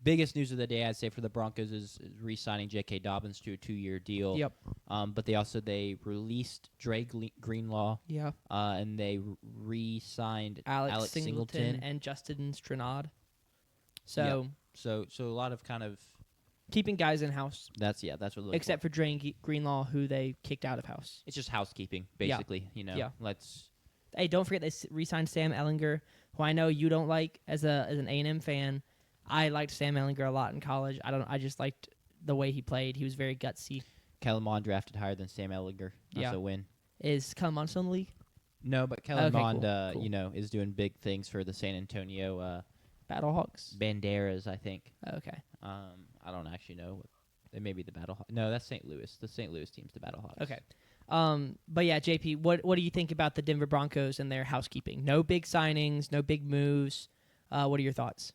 biggest news of the day, I'd say, for the Broncos is re-signing J.K. Dobbins to a 2-year deal. Yep. But they released Dre Greenlaw. Yeah. And they re-signed Alex Singleton and Justin Stranad. So, so a lot of kind of keeping guys in house. That's what. Except for Dre Greenlaw, who they kicked out of house. It's just housekeeping, basically. Yeah. Let's. Hey, don't forget they re-signed Sam Ehlinger, who I know you don't like as an A&M fan. I liked Sam Ehlinger a lot in college. I just liked the way he played. He was very gutsy. Kellen Mond drafted higher than Sam Ehlinger. That's a win. Is Kellen Mond still in the league? No, but Kellen Mond, cool. is doing big things for the San Antonio Battlehawks. Banderas, I think. Okay. I don't actually know. They may be the Battlehawks. No, that's St. Louis. The St. Louis team's the Battlehawks. Okay. But yeah, JP, what do you think about the Denver Broncos and their housekeeping? No big signings, no big moves. What are your thoughts?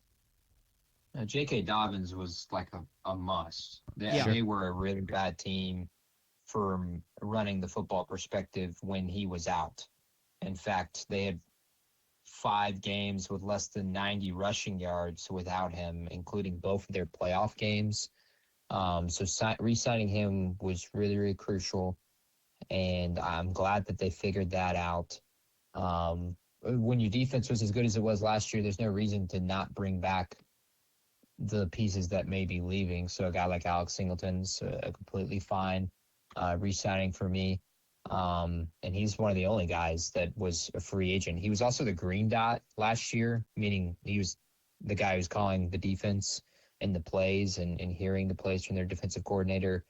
J.K. Dobbins was like a must. They were a really bad team from running the football perspective when he was out. In fact, they had 5 games with less than 90 rushing yards without him, including both of their playoff games. So re-signing him was really, really crucial, and I'm glad that they figured that out. When your defense was as good as it was last year, there's no reason to not bring back the pieces that may be leaving. So a guy like Alex Singleton's completely fine re-signing for me. And he's one of the only guys that was a free agent. He was also the green dot last year, meaning he was the guy who's calling the defense and the plays and hearing the plays from their defensive coordinator,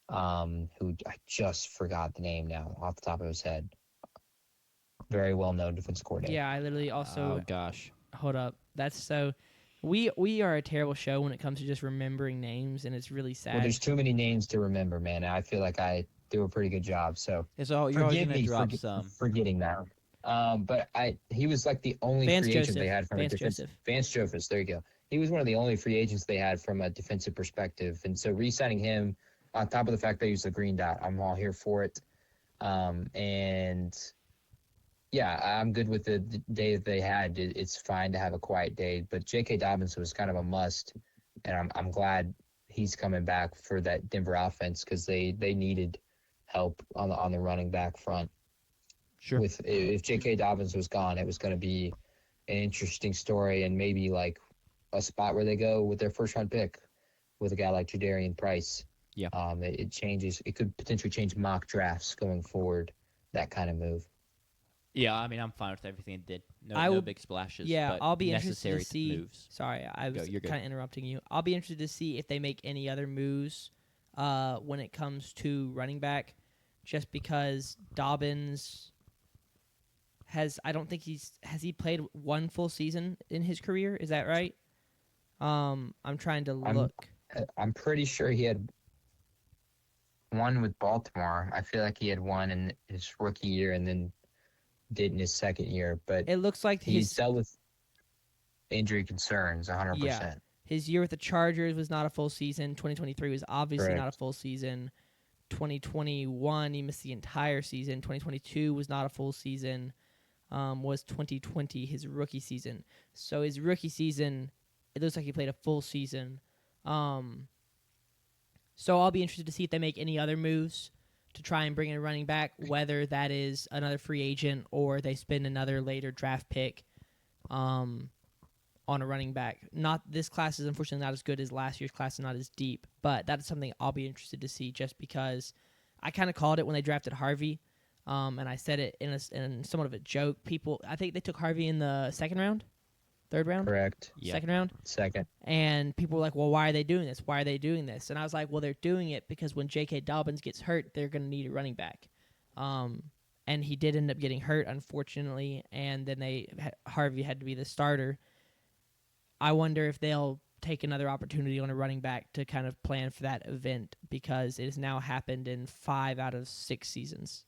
who I just forgot the name now off the top of his head. Very well-known defensive coordinator. Yeah, I literally also... Oh, gosh. Hold up. That's so... We are a terrible show when it comes to just remembering names, and it's really sad. Well, there's too many names to remember, man. I feel like I do a pretty good job, so forgive me for forgetting that. But he was like the only free agent they had from a defensive. Vance Joseph, there you go. He was one of the only free agents they had from a defensive perspective, and so re-signing him on top of the fact that he was a green dot, I'm all here for it. And yeah, I'm good with the day that they had. It's fine to have a quiet day, but J.K. Dobbins was kind of a must, and I'm glad he's coming back for that Denver offense because they needed help on the running back front. Sure. If J.K. Dobbins was gone, it was going to be an interesting story and maybe like a spot where they go with their first round pick with a guy like Jadarian Price. Yeah. It changes. It could potentially change mock drafts going forward. That kind of move. Yeah, I mean, I'm fine with everything it did. No big splashes. Yeah, but I'll be interested to see. Moves. Sorry, I was kind of interrupting you. I'll be interested to see if they make any other moves when it comes to running back, just because Dobbins I don't think has he played one full season in his career? Is that right? I'm trying to look. I'm pretty sure he had one with Baltimore. I feel like he had one in his rookie year and then did in his second year, but it looks like he's dealt with injury concerns 100%. Yeah. His year with the Chargers was not a full season. 2023 was obviously not a full season. 2021, he missed the entire season. 2022 was not a full season. Was 2020 his rookie season. So his rookie season, it looks like he played a full season. So I'll be interested to see if they make any other moves to try and bring in a running back, whether that is another free agent or they spend another later draft pick on a running back. This class is unfortunately not as good as last year's class and not as deep, but that's something I'll be interested to see just because I kind of called it when they drafted Harvey, and I said it in somewhat of a joke. I think they took Harvey in the second round? Third round? Correct. Yeah. Second round? Second. And people were like, well, why are they doing this? Why are they doing this? And I was like, well, they're doing it because when J.K. Dobbins gets hurt, they're going to need a running back. And he did end up getting hurt, unfortunately, and then Harvey had to be the starter. I wonder if they'll take another opportunity on a running back to kind of plan for that event because it has now happened in 5 out of 6 seasons.